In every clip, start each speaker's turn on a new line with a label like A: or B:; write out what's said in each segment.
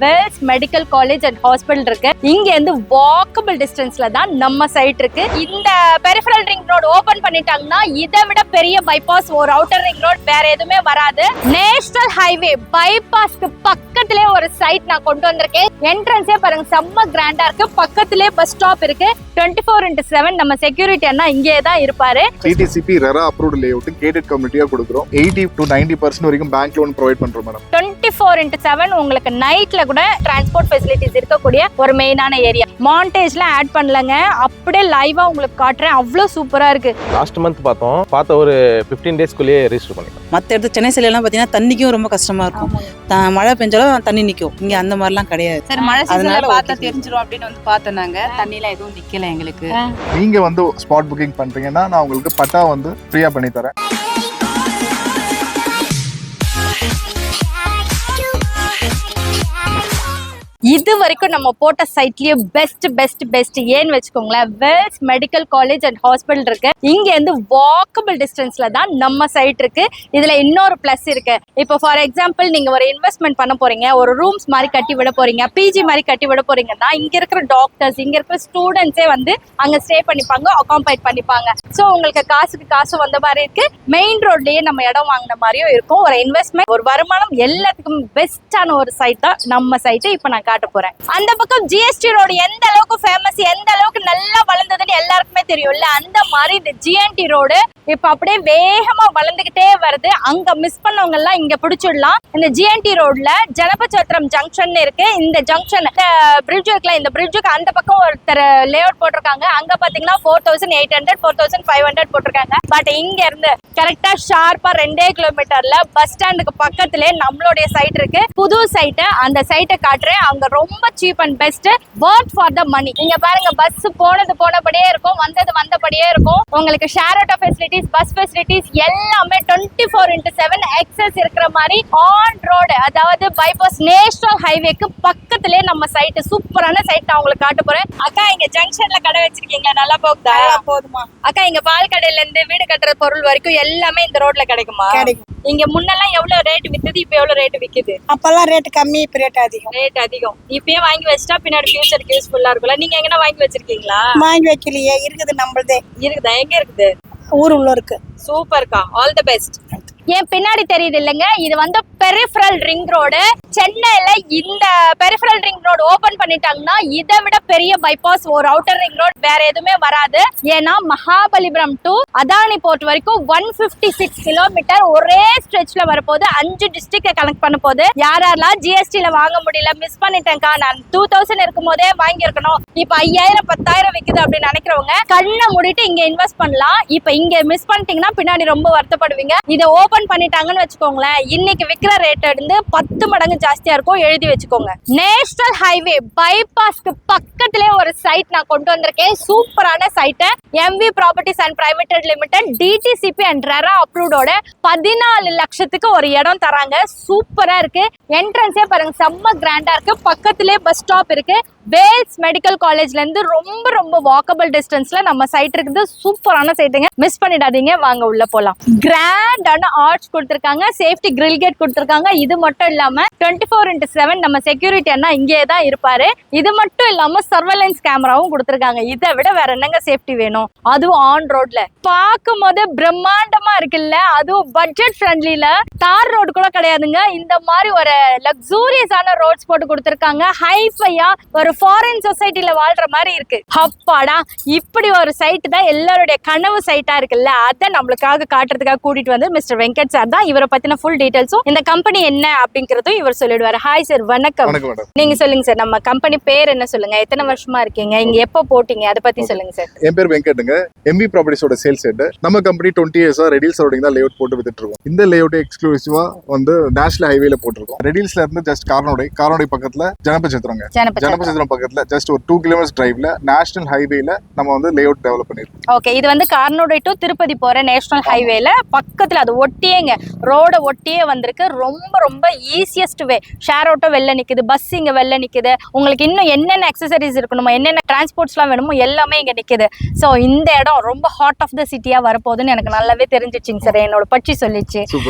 A: Wells medical college and hospital இருக்கு. இங்க இருந்து வாக்கபிள் டிஸ்டன்ஸ்ல தான் நம்ம சைட் இருக்கு. இந்த பெரிஃபரல் ரிங் ரோட் ஓபன் பண்ணிட்டாங்கன்னா இதை விட பெரிய பைபாஸ் ஒரு அவுட்டர் ரிங் ரோட் வேற எதுவுமே வராது. நேஷனல் ஹைவே பைபாஸ்க்கு பக்கத்திலே ஒரு சைட் நான் கொண்டு வந்திருக்கேன். என்ட்ரன்ஸே பாருங்க செம்ம கிராண்டா இருக்கு. பக்கத்திலே பஸ் ஸ்டாப் இருக்கு. 24/7 நம்ம செக்யூரிட்டி அண்ணா இங்கே தான் இருப்பாரு.
B: DTCP RERA approved layout gated கம்யூனிட்டியா கொடுக்குறோம். 80 to 90% வரைக்கும் பேங்க் லோன் ப்ரொவைட் பண்றோம் மேடம்.
A: 24/7 உங்களுக்கு நைட்ல கூட டிரான்ஸ்போர்ட் ஃபெசிலிட்டிஸ் இருக்கக்கூடிய ஒரு மெயினான ஏரியா. மாண்டேஜ்ல ஆட் பண்ணலங்க, அப்படியே லைவா உங்களுக்கு காட்டுறேன். அவ்வளோ சூப்பரா இருக்கு.
C: லாஸ்ட் மந்த் பார்த்த ஒரு 15 டேஸ்க்குள்ளேயே ரெஜிஸ்டர் பண்ணிக்கலாம்.
D: மற்ற இடத்துல சென்னை சைட்லாம் பார்த்தீங்கன்னா தண்ணிக்கும் ரொம்ப கஷ்டமா இருக்கும். மழை பெஞ்சாலும் தண்ணி நிற்கும். இங்கே அந்த மாதிரிலாம் கிடையாது.
E: சார் மழை சீசன்ல பார்த்தா தெரிஞ்சிரும் அப்படின்னு வந்து பார்த்தோம். நாங்க தண்ணியில எதுவும் நிக்கல எங்களுக்கு.
B: நீங்க வந்து ஸ்பாட் புக்கிங் பண்றீங்கன்னா நான் உங்களுக்கு பட்டா வந்து ஃப்ரீயா பண்ணி தரேன்.
A: இது வரைக்கும் நம்ம போட்ட சைட்லயே பெஸ்ட் ஏன்னு வச்சுக்கோங்களேன். Wells medical college and hospital இருக்கு. இங்க இருந்து வாக்கபிள் டிஸ்டன்ஸ்ல தான் நம்ம சைட் இருக்கு. இதுல இன்னொரு பிளஸ் இருக்கு. இப்போ ஃபார் எக்ஸாம்பிள் நீங்க ஒரு இன்வெஸ்ட்மெண்ட் பண்ண போறீங்க, ஒரு ரூம்ஸ் மாதிரி கட்டி விட போறீங்க, பிஜி மாதிரி கட்டி விட போறீங்கன்னா இங்க இருக்கிற டாக்டர்ஸ், இங்க இருக்கிற ஸ்டூடெண்ட்ஸே வந்து அங்க ஸ்டே பண்ணிப்பாங்க, அகாம்பைட் பண்ணிப்பாங்க. ஸோ உங்களுக்கு காசுக்கு காசு வந்த மாதிரி இருக்கு. மெயின் ரோட்லயே நம்ம இடம் வாங்கின மாதிரியும் இருக்கும். ஒரு இன்வெஸ்ட்மெண்ட், ஒரு வருமானம், எல்லாத்துக்கும் பெஸ்டான ஒரு சைட் தான் நம்ம சைட். இப்போ நான் காட்ட போறேன். அந்த பக்கம் ஜிஎஸ்டி ரோடு எந்த அளவுக்கு ஃபேமஸ், எந்த அளவுக்கு நல்லா வளர்ந்ததுன்னு எல்லாருக்குமே தெரியும்ல. அந்த மாதிரி இந்த ஜிஎன்டி ரோடு இப்ப அப்படியே வேகமா வளர்ந்துகிட்டே வருது. அங்க மிஸ் பண்ணவங்க எல்லாம் இங்க பிடிச்சிடலாம். இந்த ஜிஎன்டி ரோட்ல ஜனபசத்திரம் ஜங்ஷன் இருக்கு. இந்த ஜங்ஷன் பிரிட்ஜ் இருக்குல்ல, இந்த பிரிட்ஜுக்கு அந்த பக்கம் ஒருத்தர் லேஅவுட் போட்டிருக்காங்க. அங்க பாத்தீங்கன்னா 4800 4500 போட்டிருக்காங்க. பட் இங்க இருந்து கரெக்டா ஷார்ப்பா 2 கிலோமீட்டர்ல பஸ் ஸ்டாண்டுக்கு பக்கத்திலே நம்மளுடைய சைட் இருக்கு. புது சைட். அந்த சைட்டை காட்டுறேன். அங்க ரொம்ப cheap and best, worth for the money. இங்க பாருங்க, பஸ் போனபடியே இருக்கும், வந்தபடியே இருக்கும். உங்களுக்கு share auto facilities, bus facilities எல்லாமே 24/7 எக்ஸஸ் இருக்கிற மாதிரி ஆன் ரோடு, அதாவது பைபாஸ் நேஷனல் ஹைவேக்கு பக்கத்திலே நம்ம சைட். சூப்பரான சைட் நான் உங்களுக்கு காட்ட போறேன். அக்கா, இங்க ஜங்ஷன்ல கடை வச்சிருக்கீங்க, நல்லா போகுதா?
E: போதுமா
A: அக்கா, இங்க பால் கடையில இருந்து வீடு கட்டுற பொருள் வரைக்கும் எல்லாமே இந்த ரோட்ல கிடைக்குமா?
E: கிடைக்கும்.
A: இங்க முன்னெல்லாம் எவ்வளவு ரேட் வித்தது, இப்ப எவ்வளவு ரேட் விக்குது?
E: அப்பெல்லாம் ரேட் கம்மி, இப்ப ரேட் அதிகம்.
A: ரேட் அதிகம். இப்பயே வாங்கி வச்சிட்டா பின்னாடி ஃபியூச்சருக்கு யூஸ்ஃபுல்லா இருக்கும்ல. நீங்க எங்கனா வாங்கி வச்சிருக்கீங்களா?
E: வாங்கி வைக்கலையே, இருக்குது நம்மளதே.
A: இருக்குதா? எங்க இருக்குது?
E: ஊர் உள்ள இருக்கு.
A: சூப்பர்க்கா, ஆல் தி பெஸ்ட். ஏன் பின்னாடி தெரியுது இல்லைங்க, இது வந்து பெரிஃபரல் ரிங் ரோடு. சென்னையில இந்த பெரிஃபரல் ரிங் ரோடு ஓபன் பண்ணிட்டாங்கன்னா இதை விட பெரிய பைபாஸ் ஒரு அவுட்டர் ரிங் ரோட் வேற எதுவுமே வராது. ஏன்னா மகாபலிபுரம் டு அதானி போர்ட் வரைக்கும் 156 கிலோமீட்டர் ஒரே ஸ்ட்ரெச்ல வரப்போது. 5 டிஸ்ட்ரிக்ட கனெக்ட் பண்ண போது. யாரெல்லாம் ஜிஎஸ்டில வாங்க முடியல, மிஸ் பண்ணிட்டேன்க்கா, நான் 2000 இருக்கும் போதே வாங்கி இருக்கணும், இப்ப 5000 10,000 விக்குது அப்படின்னு நினைக்கிறவங்க கண்ணை மூடிட்டு இங்க இன்வெஸ்ட் பண்ணலாம். இப்ப இங்க மிஸ் பண்ணிட்டீங்கன்னா பின்னாடி ரொம்ப வருத்தப்படுவீங்க. இதை ஓபன் பண்ணிட்டாங்கன்னு வச்சுக்கோங்களேன், இன்னைக்கு விக்கிற ரேட் இருந்து 10 மடங்கு ஜாஸ்தியா இருக்கும். எழுதி வச்சுக்கோங்க. நேஷனல் ஹைவே பைபாஸ்க்கு பக்கத்திலே ஒரு சைட் நான் கொண்டு வந்திருக்கேன். சூப்பரான site. MV properties and private limited DTCP and RERA அப்ரூவ்டோட 14 லட்சத்துக்கு ஒரு இடம் தராங்க. சூப்பரா இருக்கு. என்ட்ரன்ஸே பாருங்க செம்ம கிராண்டா இருக்கு. பக்கத்திலே பஸ் ஸ்டாப் இருக்கு. வேல்ஸ் மெடிக்கல் காலேஜ்ல இருந்து ரொம்ப வாக்கபிள் டிஸ்டன்ஸ்ல நம்ம சைட் இருக்குது. சூப்பரான சைட்டுங்க, மிஸ் பண்ணிடாதீங்க. வாங்க உள்ள போலாம். கிராண்டான ஆர்ச் கொடுத்திருக்காங்க, சேஃப்டி கிரில் கேட் கொடுத்திருக்காங்க. இது மட்டும் இல்லாம 24/7 நம்ம செக்யூரிட்டி அண்ணா இங்கே தான் இருப்பாரு. இது மட்டும் இல்லாம சர்வேலன்ஸ் கேமராவும் கொடுத்திருக்காங்க. இதை விட வேற என்னங்க சேஃப்டி வேணும்? அதுவும் ஆன் ரோட்ல பார்க்கும் போது பிரம்மாண்டமா இருக்குல்ல. அதுவும் பட்ஜெட் ஃப்ரெண்ட்லில தார் ரோடு கூட கிடையாதுங்க. இந்த மாதிரி ஒரு லக்ஸூரியஸான ரோட்ஸ் போட்டு கொடுத்திருக்காங்க. ஹைஃபையா ஒரு ஃபாரின் சொசைட்டில வாழ்ற மாதிரி இருக்கு. அப்பாடா, இப்படி ஒரு சைட் தான் எல்லாருடைய கனவு சைட்டா இருக்குல்ல. அதை நம்மளுக்காக காட்டுறதுக்காக கூட்டிட்டு வந்து மிஸ்டர் வெங்கட் சார் தான். இவரை பத்தின ஃபுல் டீடைல்ஸும் இந்த கம்பெனி என்ன அப்படிங்கறதும் இவர் சொல்லிடுவாரு. ஹாய் சார், வணக்கம். நீங்க சொல்லுங்க சார், நம்ம கம்பெனி பேர் என்ன சொல்லுங்க, எத்தனை வருஷமா இருக்கீங்க, இங்க எப்போ போட்டீங்க, அதை பத்தி சொல்லுங்க சார்.
B: என் பேர் வெங்கட்டுங்க. எம்பி ப்ராப்பர்ட்டிஸோட சேல்ஸ் ஹெட். நம்ம கம்பெனி 20 இயர்ஸா ரெடில்ஸ் ரோடிங் தான் லேஅவுட் போட்டு வித்துட்டு இருக்கோம். இந்த லேஅவுட் எக்ஸ்க்ளூசிவா வந்து நேஷனல் ஹைவேல போட்டிருக்கோம். ரெடில்ஸ்ல இருந்து ஜஸ்ட் காரனோடை பக்கத்துல ஜனபசத்திரம் சமுத்திரம் பக்கத்துல ஜஸ்ட் ஒரு 2 கிலோமீட்டர்ஸ் டிரைவ்ல நேஷனல் ஹைவேல நம்ம வந்து லே அவுட் டெவலப் பண்ணிருக்கோம்.
A: ஓகே, இது வந்து கார்னோடை டு திருப்பதி போற நேஷனல் ஹைவேல பக்கத்துல அது ஒட்டியேங்க, ரோட ஒட்டியே வந்திருக்கு. ரொம்ப ரொம்ப ஈஸியஸ்ட் வே. ஷேர் ஆட்டோ வெளில நிக்குது, பஸ் இங்க வெளில நிக்குது. உங்களுக்கு இன்னும் என்னென்ன அக்சசரிஸ் இருக்கணுமோ, என்னென்ன டிரான்ஸ்போர்ட்ஸ்லாம் வேணுமோ எல்லாமே இங்க நிக்குது. ஸோ இந்த இடம் ரொம்ப ஹார்ட் ஆஃப் த சிட்டியா வரப்போகுதுன்னு எனக்கு நல்லாவே தெரிஞ்சிச்சுங்க சார். என்னோட பட்சி சொல்லிச்சு.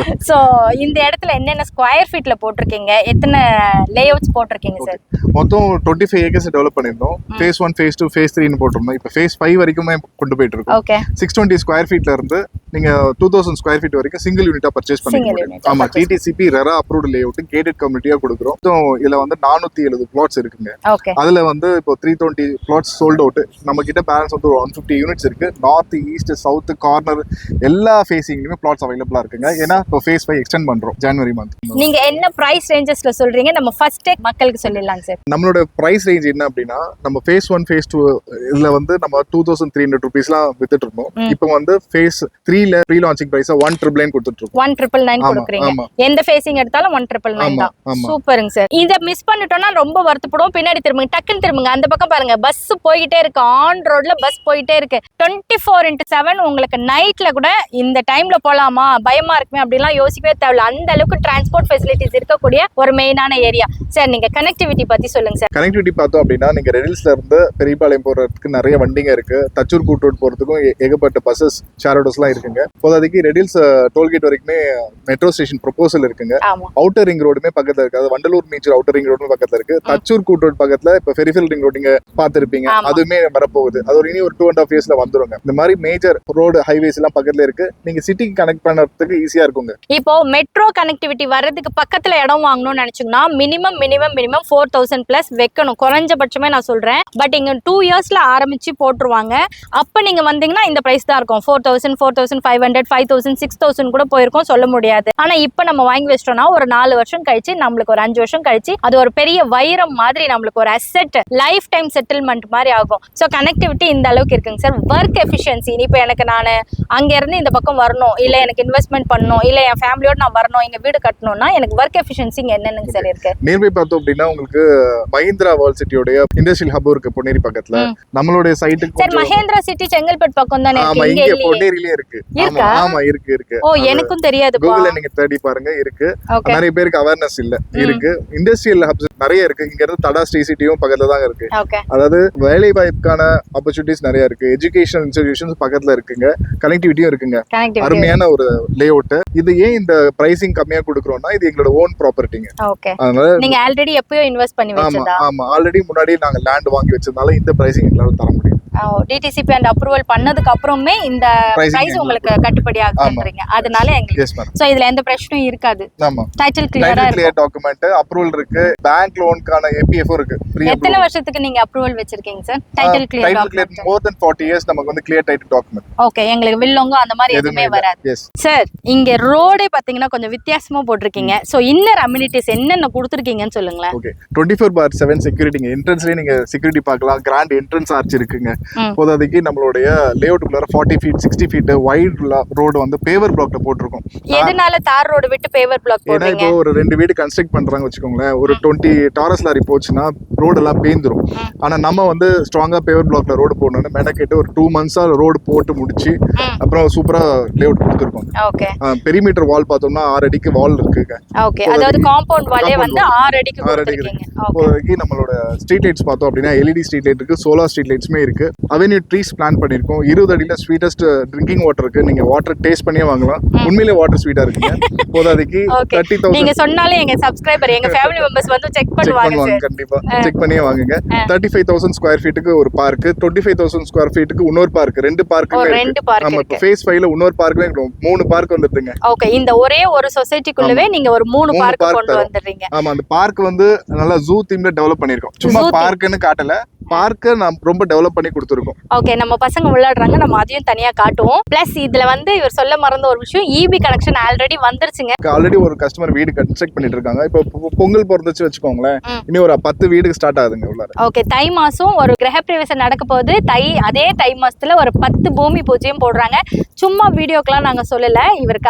A: ஸோ இந்த இடத்துல என்னென்ன ஸ்கொயர் ஃபீட்ல போட்டிருக்கீங்க, எத்தனை லே அவுட்ஸ் போட்டிருக்கீங்க சார்?
B: மொத்தம் 25 ஏக்கர்ஸ் டெவலப் பண்ணிருந்தோம். ஃபேஸ் 1, ஃபேஸ் 2, ஃபேஸ் 3 போட்டிருந்தோம். இப்போ ஃபேஸ் 5 வரைக்குமே கொண்டு போயிட்டு இருக்கோம்.
A: ஓகே,
B: 620 ஸ்கொயர் ஃபீட்ல இருந்து நீங்க 2000 ஸ்கொயர் ஃபீட் வரைக்கும் சிங்கிள் யூனிட்டா பர்ச்சேஸ் பண்ணிக்க முடியும். ஆமா, DTCP RERA approved layout gated கம்யூனிட்டியா கொடுக்குறோம். இதுல வந்து 470 பிளாட்ஸ் இருக்குங்க.
A: ஓகே,
B: அதுல வந்து இப்போ 320 பிளாட்ஸ் சோல்ட் அவுட். நம்ம கிட்ட பேலன்ஸ் வந்து 150 யூனிட்ஸ் இருக்கு. நார்த், ஈஸ்ட், சவுத், கார்னர் எல்லா ஃபேசிங்லயுமே பிளாட்ஸ் அவைலபிளா இருக்குங்க. ஏன்னா இப்போ ஃபேஸ் 5 எக்ஸ்டெண்ட் பண்றோம் ஜனவரி மந்த்.
A: நீங்க என்ன பிரைஸ் ரேஞ்சஸ்ல சொல்றீங்க? நம்ம ஃபர்ஸ்ட் மக்களுக்கு சொல்லிடலாம் சார்.
B: நம்மளோட பிரைஸ் ரேஞ்ச் என்ன அப்படின்னா, நம்ம ஃபேஸ் 1, ஃபேஸ் 2 இதுல வந்து நம்ம 2300 rupeesலாம் வித்துட்டு இருந்தோம். இப்போ வந்து ஃபேஸ் 3ல ப்ரீ லான்ச்சிங் பிரைஸ் 1,999 கொடுத்துட்டு இருக்கோம்.
A: 1,999 கொடுக்குறீங்க. எந்த ஃபேசிங் எடுத்தாலும் 1,999 தான். சூப்பருங்க சார். இத மிஸ் பண்ணிட்டோம்னா ரொம்ப வருத்தப்படுவோம். பின்னாடி திரும்புங்க, டக்குன்னு திரும்புங்க. அந்த பக்கம் பாருங்க, பஸ் போயிட்டே இருக்கு. ஆன் ரோட்ல பஸ் போயிட்டே இருக்கு. 24/7 உங்களுக்கு நைட்ல கூட இந்த டைம்ல போலாமா, பயமா இருக்குமே அப்படிலாம் யோசிக்கவே தேவையில்ல. அந்த அளவுக்கு டிரான்ஸ்போர்ட் ஃபெசிலிட்டிஸ் இருக்கக்கூடிய ஒரு மெயினான ஏரியா. சார், நீங்க கனெக்டிவிட்டி பத்தி சொல்லுங்க சார்.
B: கனெக்டிவிட்டி பார்த்தோம் அப்படின்னா, நீங்க ரெடில்ஸ்ல இருந்து பெரியபாளையம் போறதுக்கு நிறைய வண்டிங்க இருக்கு. தச்சூர் கூட்டோட் போறதுக்கும் ஏகப்பட்ட பஸ்ஸஸ், ஷேர் ஆட்டோஸ்லாம் இருக்குங்க. இப்போதைக்கு ரெடில்ஸ் டோல்கேட் வரைக்குமே மெட்ரோ ஸ்டேஷன் ப்ரொபோசல் இருக்குங்க. அவுட்டர் ரிங் ரோடுமே பக்கத்துல இருக்கு. அது வண்டலூர் மேஜர் அவுட்டர் ரிங் ரோடுமே பக்கத்துல இருக்கு. தச்சூர் கூட்டோட் பக்கத்துல இப்ப பெரிஃபெரல் ரிங் ரோடு நீங்க பாத்திருப்பீங்க, அதுவுமே வரப்போகுது. அது ஒரு இனி ஒரு 2.5 yearsல வந்துருங்க. இந்த மாதிரி மேஜர் ரோடு ஹைவேஸ் எல்லாம் பக்கத்துல இருக்கு. நீங்க சிட்டிக்கு கனெக்ட் பண்றதுக்கு ஈஸியா இருக்குங்க.
A: இப்போ மெட்ரோ கனெக்டிவிட்டி வர்றதுக்கு பக்கத்துல இடம் வாங்கணும்னு நினைச்சீங்கன்னா மினிமம் 4,000+ வைக்கணும். குறைஞ்சபட்சமே நான் சொல்றேன். பட் இங்க 2 yearsல ஆரம்பிச்சு போட்டுருவாங்க. அப்ப நீங்க வந்தீங்கன்னா இந்த பிரைஸ் தான் இருக்கும். 4,000, 4,500, 5,000, 6,000 கூட போயிருக்கும், சொல்ல முடியாது. ஆனா இப்ப நம்ம வாங்கி வச்சிட்டோம்னா ஒரு 4 வருஷம் கழிச்சு, நம்மளுக்கு ஒரு 5 வருஷம் கழிச்சு அது ஒரு பெரிய வைரம் மாதிரி, நம்மளுக்கு ஒரு அசெட், லைஃப் டைம் செட்டில்மெண்ட் மாதிரி ஆகும். ஸோ கனெக்டிவிட்டி இந்த அளவுக்கு இருக்குங்க சார். ஒர்க் எஃபிஷியன்சி, இப்போ எனக்கு நான் அங்க இருந்து இந்த பக்கம் வரணும், இல்ல எனக்கு இன்வெஸ்ட்மெண்ட் பண்ணணும், இல்ல என் ஃபேமிலியோட நான் வரணும், இங்க வீடு கட்டணும்னா எனக்கு ஒர்க் எஃபிஷியன்சி என்னன்னு சார் இருக்கு?
B: நியர்பை பார்த்தோம் அப்படின்னா உங்களுக்கு மஹிந்திரா வேர்ல்ட் சிட்டியோட இண்டஸ்ட்ரியல் ஹப் இருக்கு பொன்னேரி பக்கத்துல. நம்மளுடைய சைட்டுக்கு
A: சார் மஹேந்திரா சிட்டி செங்கல்பட்டு பக்கம் தானே இருக்கு?
B: இங்க பொன்னேரியிலே இருக்கு. ஆமா, இருக்கு. ஓ,
A: எனக்கும் தெரியாது.
B: கூகுள்ல நீங்க தேடி பாருங்க, இருக்கு. நிறைய பேருக்கு அவேர்னஸ் இல்ல. இருக்கு. இண்டஸ்ட்ரியல் ஹப்ஸ் நிறைய இருக்கு. இங்க இருந்து தடா ஸ்ரீ சிட்டியும் பக்கத்துல தான் இருக்கு. அதாவது வேலை வாய்ப்புக்கான ஆப்பர்ச்சுனிட்டிஸ் நிறைய இருக்கு. எஜுகேஷன் இன்ஸ்டிடியூஷன்ஸ் பக்கத்துல இருக்குங்க. கனெக்டிவிட்டியும் இருக்குங்க. அருமையான ஒரு லே அவுட். இது ஏன் இந்த பிரைசிங் கம்மியா கொடுக்குறோம்னா, இது எங்களோட ஓன் ப்ராப்பர்ட்டிங்க.
A: அதனால நீங்க ஆல்ரெடி எப்பயோ இன்வெஸ்ட் பண்ணி வச்சதா?
B: ஆமா, ஆல்ரெடி முன்னாடி நாங்க லேண்ட் வாங்கி வச்சதால இந்த பிரைசிங் எங்களால தர முடியும்.
A: டிடிசிபி அண்ட் அப்ரூவல் பண்ணதுக்கு அப்புறமே இந்த பிரைஸ் உங்களுக்கு கட்டுப்படி ஆகுதுன்றீங்க. அதனால எங்களுக்கு சோ இதுல எந்த பிரச்சனையும் இருக்காது.
B: ஆமா,
A: டைட்டில் கிளியரா இருக்கு.
B: டாக்குமெண்ட் அப்ரூவல் இருக்கு. பேங்க் லோனுக்கான ஏபிஎஃப் இருக்கு.
A: எத்தனை வருஷத்துக்கு நீங்க அப்ரூவல் வச்சிருக்கீங்க sir? Title clear document
B: more than 40 years நமக்கு வந்து கிளியர் டைட்டில் டாக்குமெண்ட்.
A: ஓகே, எங்களுக்கு வில்லோங்க அந்த மாதிரி எதுவுமே வராது. சார், இங்க ரோடே பாத்தீங்கன்னா கொஞ்சம் வித்தியாசமா போட்டிருக்கீங்க. சோ இன்னர் அம்யூனிட்டிஸ் என்னென்ன கொடுத்திருக்கீங்கன்னு சொல்லுங்களேன்.
B: ஓகே, 24/7 செக்யூரிட்டிங்க. என்ட்ரன்ஸ்லயே நீங்க செக்யூரிட்டி பார்க்கலாம். கிராண்ட் என்ட்ரன்ஸ் ஆர்ச் இருக்குங்க. இப்போதைக்கு நம்மளுடைய லேஅவுட்டுக்குள்ள 40 feet 60 feet வைட் ரோடு வந்து பேவர் பிளாக்ல போட்டிருக்கோம்.
A: எதனால தார் ரோடு விட்டு பேவர் பிளாக் போடுறீங்க?
B: இப்போ ஒரு 2 வீடு கன்ஸ்ட்ரக்ட் பண்றாங்க வச்சுக்கோங்களேன். ஒரு 20 டாரஸ் லாரி போச்சுன்னா ரோடு எல்லாம் பேந்துரும். ஆனா நம்ம வந்து ஸ்ட்ராங்கா பேவர் பிளாக்ல ரோடு போடணும்னு மெனக்கெட்டு ஒரு 2 months ரோடு போட்டு முடிச்சு அப்புறம் சூப்பரா லேஅவுட் கொடுத்துருக்கோம்.
A: ஓகே,
B: பெரிமீட்டர் வால் பார்த்தோம்னா 6 அடிக்கு வால் இருக்குங்க.
A: ஓகே, அதாவது காம்பவுண்ட் வாலே வந்து 6 அடிக்கு கொடுத்திருக்கீங்க.
B: இப்போதைக்கு நம்மளோட ஸ்ட்ரீட் லைட்ஸ் பார்த்தோம் அப்படின்னா எல்இடி ஸ்ட்ரீட் லைட் இருக்கு, சோலார் ஸ்ட்ரீட் லைட்ஸ்மே இருக்கு. அவென்யூ ட்ரீஸ் பிளான் பண்ணிருக்கோம். 20 அடியில ஸ்வீட்டஸ்ட் ட்ரிங்கிங் வாட்டர் இருக்கு. நீங்க வாட்டர் டேஸ்ட் பண்ணியே வாங்கலாம். உண்மையிலே வாட்டர் ஸ்வீட்டா இருக்குங்க. இப்போதைக்கு 30,000
A: நீங்க சொன்னாலே எங்க சப்ஸ்கிரைபர், எங்க ஃபேமிலி மெம்பர்ஸ் வந்து செக் பண்ணுவாங்க.
B: கண்டிப்பா செக் பண்ணியே வாங்குங்க. 35,000 ஸ்கொயர் ஃபீட்டுக்கு ஒரு பார்க், 25,000 ஸ்கொயர் ஃபீட்டுக்கு இன்னொரு பார்க், 2 பார்க் இருக்கு. ஆமா, இப்போ ஃபேஸ் 5ல இன்னொரு பார்க்ல 3 பார்க் வந்துருதுங்க.
A: ஓகே, இந்த ஒரே ஒரு சொசைட்டிக்குள்ளவே நீங்க ஒரு 3 பார்க் கொண்டு வந்துறீங்க.
B: ஆமா, அந்த பார்க் வந்து நல்லா ஜூ தீம்ல டெவலப் பண்ணிருக்கோம். சும்மா பார்க்னு காட்டல, பார்க்க நான் ரொம்ப டெவலப் பண்ணி கொடுத்துருக்கோம்.
A: ஓகே, நம்ம பசங்க விளையாடுறாங்க, நம்ம அதையும் தனியா காட்டுவோம். பிளஸ் இதுல வந்து இவர் சொல்ல மறந்த ஒரு விஷயம், இபி கனெக்ஷன் ஆல்ரெடி வந்துருச்சுங்க.
B: ஆல்ரெடி ஒரு கஸ்டமர் வீடு கன்ஸ்ட்ரக்ட் பண்ணிட்டு இருக்காங்க. இப்போ பொங்கல் பிறந்துச்சு வச்சுக்கோங்களேன், இனி ஒரு 10 வீடு ஸ்டார்ட் ஆகுதுங்க உள்ளார.
A: ஓகே, தை மாசம் ஒரு கிரகப்பிரவேசம் நடக்க போகுது. அதே தை மாசத்துல ஒரு 10 பூமி பூஜையும் போடுறாங்க. சும்மா வீடியோக்கெல்லாம் நாங்க சொல்லல, இவர்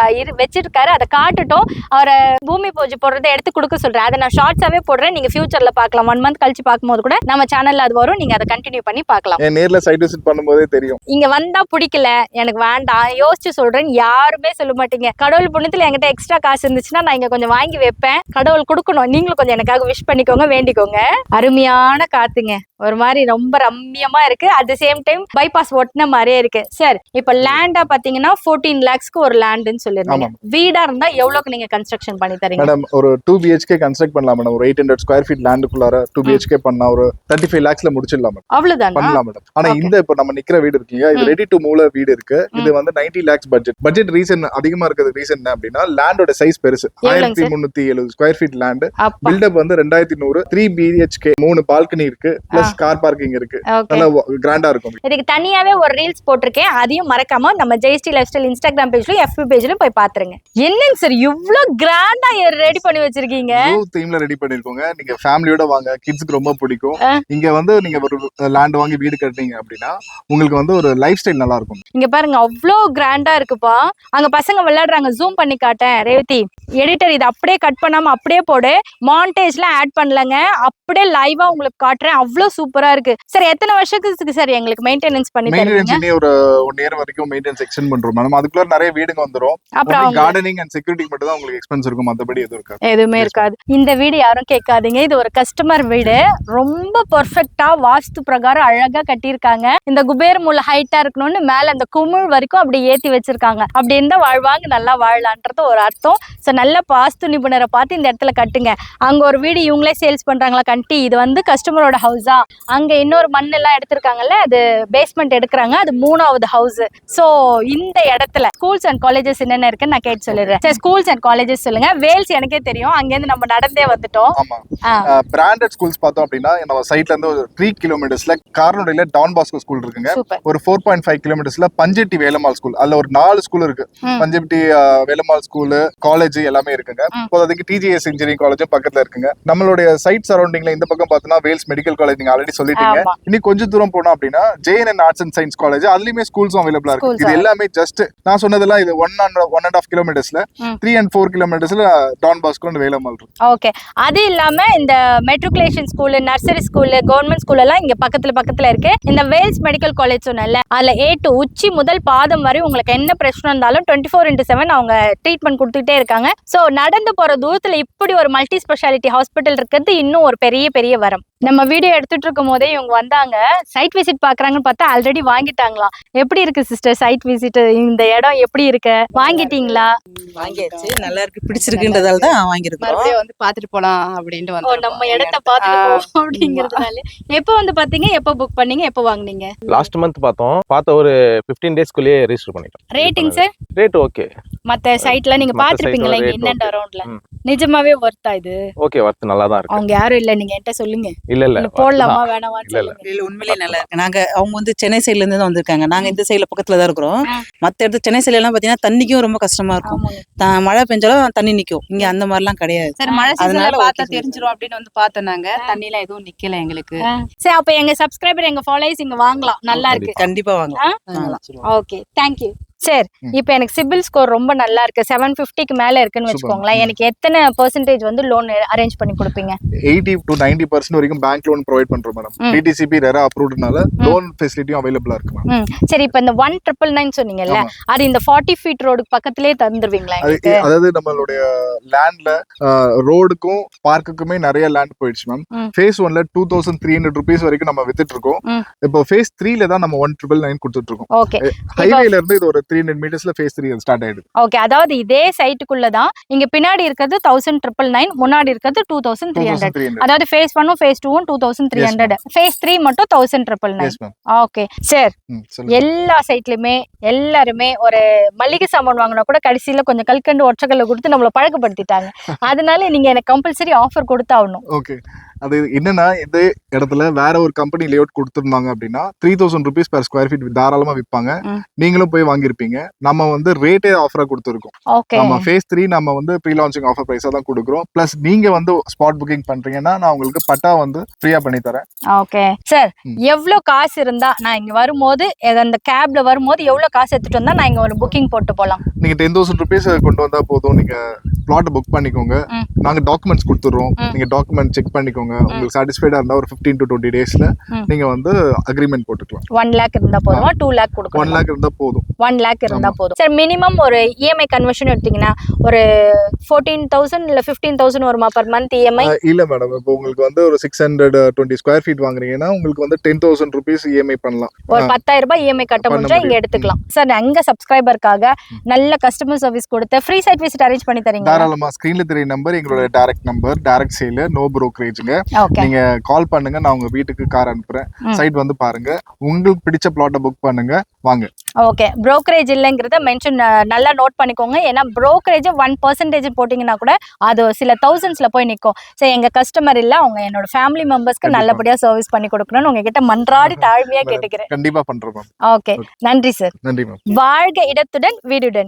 A: வச்சிருக்காரு, அதை காட்டுட்டோம். அவரை பூமி பூஜை போடுறதை எடுத்து கொடுக்க சொல்றேன். அதை நான் ஷார்ட்ஸாவே போடுறேன், நீங்க ஃபியூச்சர்ல பார்க்கலாம். 1 மந்த் கழிச்சு பார்க்கும்போது கூட நம்ம சேனல்ல அது வரும், நீங்க அதை கண்டினியூ பண்ணி பார்க்கலாம்.
B: நேர்ல சைட் விசிட் பண்ணும்போதே தெரியும்.
A: இங்க வந்தா பிடிக்கல, எனக்கு வேண்டாம், யோசிச்சு சொல்றேன், யாருமே சொல்ல மாட்டீங்க. கடவுள் புண்ணியத்துல என்கிட்ட எக்ஸ்ட்ரா காசு இருந்துச்சுன்னா நான் இங்க கொஞ்சம் வாங்கி வைப்பேன். கடவுள் கொடுக்கணும், நீங்களும் கொஞ்சம் எனக்காக விஷ் பண்ணிக்கோங்க, வேண்டிக்கோங்க. அருமையான காத்துங்க, ஒரு மாதிரி ரொம்ப ரம்மியமா இருக்கு. At the same time bypass ஒட்டின மாதிரியே இருக்கு. சார், இப்ப லேண்டா பாத்தீங்கன்னா 14 lakhsக்கு ஒரு லேண்ட்னு சொல்லிருந்தீங்க. வீடா இருந்தா எவ்வளவுக்கு நீங்க கன்ஸ்ட்ரக்ஷன் பண்ணி தரீங்க?
B: மேடம், ஒரு 2 BHK கன்ஸ்ட்ரக்ட் பண்ணலாம் மேடம். ஒரு 800 ஸ்கொயர் ஃபீட் லேண்டுக்குள்ளார 2 BHK பண்ணா ஒரு 35 lakhsல முடிச்சிடலாம் மேடம்.
A: அவ்வளவுதான்
B: பண்ணலாம் மேடம். ஆனா இந்த இப்ப நம்ம நிக்கிற வீடு இருக்கீங்க, இது ரெடி டு மூவ்ல வீடு இருக்கு. இது வந்து 90 lakhs பட்ஜெட் ரீசன் அதிகமா இருக்கிறது ரீசன் என்ன அப்படின்னா, லேண்டோட சைஸ் பெருசு. 1370 ஸ்கொயர் ஃபீட் லேண்ட். பில்டப் வந்து 2100, 3 BHK, 3 பால்கனி இருக்கு, பிளஸ் கார் பார்க்கிங் இருக்கு. நல்லா கிராண்டா இருக்கும்.
A: இதுக்கு தனியாவே ஒரு ரீல்ஸ் போட்டிருக்கேன், அதையும் மறக்காம நம்ம ஜெயஸ்ரீ லைஃப் ஸ்டைல் இன்ஸ்டாகிராம் பேஜ்லயும் FB பேஜ்லயும் போய் பாத்துருங்க. என்னங்க சார் இவ்ளோ கிராண்டா ரெடி பண்ணி வச்சிருக்கீங்க?
B: தீம்ல ரெடி பண்ணிருக்கோங்க. நீங்க ஃபேமிலியோட வாங்க, கிட்ஸ்க்கு ரொம்ப பிடிக்கும். இங்க வந்து நீங்க ஒரு லேண்ட் வாங்கி வீடு கட்டுறீங்க அப்படின்னா உங்களுக்கு வந்து ஒரு லைஃப் ஸ்டைல் நல்லா இருக்கும்.
A: இங்க பாருங்க, அவ்ளோ கிராண்டா இருக்குப்பா. அங்க பசங்க விளையாடுறாங்க, ஜூம் பண்ணி காட்டேன். ரேவதி எடிட்டர், இது அப்படியே கட் பண்ணாம அப்படியே போடு, மாண்டேஜ்ல ஆட் பண்ணலங்க, அப்படியே லைவா உங்களுக்கு காட்டுறேன். அவ்வளோ சூப்பரா இருக்கு சார். எத்தனை வருஷத்துக்கு சார் எங்களுக்கு மெயின்டெனன்ஸ் பண்ணி தருவீங்க?
B: ஒரு 1 இயர் வரைக்கும் மெயின்டெனன்ஸ் எக்ஸ்டெண்ட் பண்றோம் மேடம். அதுக்குள்ள நிறைய வீடுங்க வந்துரும். அப்புறம் கார்டனிங் அண்ட் செக்யூரிட்டி மட்டும் தான் உங்களுக்கு எக்ஸ்பென்ஸ் இருக்கும், மத்தபடி எதுவும் இருக்காது.
A: எதுவுமே இருக்காது. இந்த வீடு யாரும் கேட்காதீங்க, இது ஒரு கஸ்டமர் வீடு. ரொம்ப பெர்ஃபெக்ட்டா வாஸ்து பிரகாரம் அழகா கட்டியிருக்காங்க. இந்த குபேர் மூல ஹைட்டா இருக்கணும்னு மேல அந்த குமிழ் வரைக்கும் அப்படி ஏத்தி வச்சிருக்காங்க. அப்படி இருந்தா வாழ்வாங்க, நல்லா வாழலான்றது ஒரு அர்த்தம். ஸோ நல்ல வாஸ்து நிபுணரை பார்த்து இந்த இடத்துல கட்டுங்க. அங்க ஒரு வீடு இவங்களே சேல்ஸ் பண்றாங்களா கட்டி, இது வந்து கஸ்டமரோட ஹவுஸா. அங்க இன்னொரு மண்ணெல்லாம் எடுத்திருக்காங்கல்ல, அது பேஸ்மெண்ட் எடுக்கிறாங்க, அது 3வது ஹவுஸ். ஸோ இந்த இடத்துல ஸ்கூல்ஸ் அண்ட் காலேஜஸ் என்னென்ன இருக்குன்னு நான் கேட்டு சொல்லிடுறேன். சரி, ஸ்கூல்ஸ் அண்ட் காலேஜஸ் சொல்லுங்க. வேல்ஸ் எனக்கே தெரியும், அங்கேருந்து நம்ம நடந்தே வந்துட்டோம்.
B: பிராண்டட் ஸ்கூல்ஸ் பார்த்தோம் அப்படின்னா நம்ம சைட்ல இருந்து ஒரு 3 கிலோமீட்டர்ஸ்ல கார்னோடையில டான் பாஸ்கோ ஸ்கூல் இருக்குங்க. ஒரு 4.5 கிலோமீட்டர்ஸ்ல பஞ்செட்டி வேலம்மாள் ஸ்கூல், அதுல ஒரு 4 ஸ்கூல் இருக்கு. பஞ்செட்டி வேலம்மாள் ஸ்கூல், காலேஜ் எல்லாமே இருக்குங்க. இப்போதைக்கு TGS இன்ஜினியரிங் காலேஜும் பக்கத்துல இருக்குங்க. நம்மளுடைய சைட் சரௌண்டிங்ல இந்த பக்கம் பார்த்தோம்னா வேல்ஸ் மெடிக்கல் காலேஜ் நீங்க ஆல்ரெடி சொல்லிட்டீங்க. இன்னும் கொஞ்சம் தூரம் போனோம் அப்படின்னா JNN arts and science college, அதுலயுமே ஸ்கூல்ஸும் அவைலபிளா இருக்கு. இது எல்லாமே ஜஸ்ட் நான் சொன்னதெல்லாம் இது 1.5 கிலோமீட்டர்ஸ்ல 3 and 4 கிலோமீட்டர்ஸ்ல டான் பாஸ்கோ அண்ட் வேலம்மாள் இருக்கு.
A: ஓகே, அது இல்லாம இந்த matriculation school, nursery school, government school எல்லாம் இங்க பக்கத்துல இருக்கு. இந்த வேல்ஸ் மெடிக்கல் காலேஜ் சொன்னல, அதுல A to உச்சி முதல் பாதம் வரை உங்களுக்கு என்ன பிரச்சனை இருந்தாலும் 24/7 அவங்க ட்ரீட்மெண்ட் கொடுத்துட்டே இருக்காங்க. சோ நடந்து போற தூரத்துல இப்படி ஒரு மல்டி ஸ்பெஷாலிட்டி ஹாஸ்பிட்டல் இருக்கிறது இன்னும் ஒரு பெரிய வரம். நம்ம வீடியோ எடுத்துட்டு இருக்கும் போதே இவங்க வந்தாங்க, சைட் விசிட் பாக்குறாங்கன்னு பார்த்தா ஆல்ரெடி வாங்கிட்டாங்களாம். எப்படி இருக்கு சிஸ்டர் சைட் விசிட்? இந்த இடம் எப்படி இருக்கு? வாங்கிட்டீங்களா?
D: வாங்கியாச்சு, நல்லா இருக்கு, பிடிச்சிருக்குன்றதால தான் வாங்கிருக்கோம்.
E: மறுபடியும் வந்து பாத்துட்டு போலாம் அப்படின்ட்டு வந்து
A: நம்ம இடத்த பாத்துட்டு அப்படிங்கறதுனால. எப்போ வந்து பாத்தீங்க, எப்போ புக் பண்ணீங்க, எப்போ வாங்குனீங்க?
C: லாஸ்ட் மந்த் பார்த்த ஒரு 15 டேஸ்க்குள்ளேயே ரெஜிஸ்டர் பண்ணிட்டோம்.
A: Rating sir?
C: Rate okay.
A: மத்த சைட்ல நீங்க பாத்துருப்பீங்களா இங்க இன்னண்ட் அரௌண்ட்ல? நிஜமாவே வர்த்தா இது?
C: ஓகே, வர்த் நல்லா தான் இருக்கு.
A: அவங்க யாரும் இல்ல, நீங்க என்கிட்ட சொல்லுங்க.
C: இல்ல
A: போடலாமா வேணாமா சொல்லுங்க.
D: இல்ல உண்மையிலேயே நல்லா இருக்கு. நாங்க அவங்க வந்து சென்னை சைடுல இருந்து தான் வந்திருக்காங்க. நாங்க இந்த சைடுல பக்கத்துல தான் இருக்கிறோம். மத்த இடத்துல சென்னை சைடுல எல்லாம் பாத்தீங்கன்னா தண்ணிக்கும் ரொம்ப கஷ்டமா இருக்கும். மழை பெஞ்சாலும் தண்ணி நிக்கும். இங்க அந்த மாதிரி எல்லாம் கிடையாது.
E: சார், மழை சீசன்ல பார்த்தா தெரிஞ்சிரும் அப்படின்னு வந்து பார்த்தோம். நாங்க தண்ணில எதுவும் நிக்கல எங்களுக்கு.
A: சரி, அப்ப எங்க சப்ஸ்கிரைபர், எங்க ஃபாலோவர்ஸ் இங்க வாங்கலாம், நல்லா இருக்கு.
D: கண்டிப்பா வாங்கலாம்.
A: Okay, thank you. சரி, இப்போ எனக்கு சிபில் ஸ்கோர் ரொம்ப நல்லா இருக்கு, 750க்கு மேல இருக்குன்னு வச்சுக்கோங்களேன். எனக்கு எத்தனை பெர்சன்டேஜ் வந்து லோன் அரேஞ்ச் பண்ணி கொடுப்பீங்க?
B: 80 to 90% வரைக்கும் பேங்க் லோன் ப்ரொவைட் பண்றோம் மேடம். DTCP ரெரா அப்ரூவ்ட்னால லோன் ஃபெசிலிட்டியும் அவைலபிளா இருக்கு மேம்.
A: சரி, இப்போ இந்த 1999 சொன்னீங்கல்ல, அது இந்த 40 ஃபீட் ரோடுக்கு பக்கத்திலேயே தந்துருவீங்களா?
B: அதாவது நம்மளுடைய லேண்ட்ல ரோடுக்கும் பார்க்குக்குமே நிறைய லேண்ட் போயிடுச்சு மேம். ஃபேஸ் 1ல 2300 rupees வரைக்கும் நம்ம வித்துட்டு இருக்கோம். இப்போ ஃபேஸ் 3ல தான் நம்ம 1999 கொடுத்துட்டு இருக்கோம்.
A: ஓகே,
B: ஹைவேல இருந்து இது ஒரு 300 மீட்டர்ஸ்ல ஃபேஸ் 3 ஸ்டார்ட் ஆயிடுது.
A: ஓகே, அதாவது இதே சைட்டுக்குள்ள தான் இங்க பின்னாடி இருக்கிறது 1999, முன்னாடி இருக்கிறது 2300. அதாவது ஃபேஸ் 1 ஃபேஸ் 2 2300, ஃபேஸ் 3 மட்டும் 1999. ஓகே சார், எல்லா சைட்லயுமே எல்லாருமே ஒரு மளிகை சாமான் வாங்கினா கூட கடைசியில கொஞ்சம் கல்கண்டு ஒற்றைக்கல்ல கொடுத்து நம்மள பழக்கப்படுத்திட்டாங்க. அதனால நீங்க எனக்கு கம்பல்சரி ஆஃபர் கொடுத்தாகணும்.
B: ஓகே, அது என்னன்னா இந்த இடத்துல வேற ஒரு கம்பெனி லேஅவுட் கொடுத்துருந்தாங்க அப்படின்னா 3000 rupees per square feet தாராளமா விற்பாங்க. நீங்களும் போய் வாங்கியிருப்பீங்க. நம்ம வந்து ரேட்டே ஆஃபரா கொடுத்துருக்கோம்.
A: ஓகே
B: நம்ம phase 3 நம்ம வந்து ப்ரீ லான்ச்சிங் ஆஃபர் பிரைஸா தான் கொடுக்குறோம். பிளஸ் நீங்க வந்து ஸ்பாட் புக்கிங் பண்றீங்கன்னா நான் உங்களுக்கு பட்டா வந்து ஃப்ரீயா பண்ணி தரேன்.
A: ஓகே சார், எவ்வளவு காசு இருந்தா நான் இங்க வரும்போது அந்த கேப்ல வரும்போது எவ்வளவு காசு எடுத்துட்டு வந்தா நான் இங்க ஒரு புக்கிங் போட்டு போலாம்?
B: நீங்க 10,000 rupees கொண்டு வந்தா போதும். நீங்க பிளாட் புக் பண்ணிக்கோங்க. நாங்க டாக்குமெண்ட்ஸ் கொடுத்துறோம். நீங்க டாக்குமெண்ட் செக் பண்ணிக்கோங்க. உங்களுக்கு சாட்டிஸ்ஃபைடா இருந்தா ஒரு 15 to 20 daysல நீங்க வந்து அக்ரிமெண்ட் போட்டுக்கலாம்.
A: 1 lakh இருந்தா போதுமா? 2 lakh கொடுக்கணும்?
B: 1 lakh இருந்தா போதும்.
A: 1 lakh இருந்தா போதும். சார் மினிமம் ஒரு இஎம்ஐ கன்வர்ஷன் எடுத்தீங்கன்னா ஒரு 14,000 இல்ல 15,000 வருமா பர் மந்த் இஎம்ஐ?
B: இல்ல மேடம், இப்போ உங்களுக்கு வந்து ஒரு 620 ஸ்கொயர் ஃபீட் வாங்குறீங்கன்னா உங்களுக்கு வந்து 10,000 rupees இஎம்ஐ பண்ணலாம்.
A: ஒரு 10,000 ரூபாய் இஎம்ஐ கட்ட முடிஞ்சா இங்க எடுத்துக்கலாம். சார் எங்க சப்ஸ்கிரைபருக்காக நல்ல கஸ்டமர் சர்வீஸ் கொடுத்து ஃப்ரீ சைட் விசிட் அரேஞ்ச் பண்ணி தரீங்க?
B: தாராளமா. ஸ்கிரீன்ல தெரிய நம்பர் எங்களோட direct number, direct sale, no புரோக்கரேஜ்ங்க.
A: ஓகே
B: நீங்க கால் பண்ணுங்க, நான் உங்க வீட்டுக்கு கார் அனுப்புறேன். சைட் வந்து பாருங்க, உங்களுக்கு பிடிச்ச பிளாட்டை புக் பண்ணுங்க, வாங்க.
A: ஓகே, brokerage இல்லைங்கிறத மென்ஷன் நல்லா நோட் பண்ணிக்கோங்க. ஏன்னா brokerage 1% போட்டிங்கன்னா கூட அது சில தௌசண்ட்ஸ்ல போய் நிற்கும். சரி, எங்க கஸ்டமர் இல்ல, அவங்க என்னோட ஃபேமிலி மெம்பர்ஸ்க்கு நல்லபடியா சர்வீஸ் பண்ணி கொடுக்கணும்னு உங்ககிட்ட மன்றாடி தாழ்மையா கேட்டுக்கிறேன்.
B: கண்டிப்பா பண்றோம் மேம்.
A: ஓகே, நன்றி சார்.
B: நன்றி மேம்.
A: வாழ்க இடத்துடன் வீடுடன்.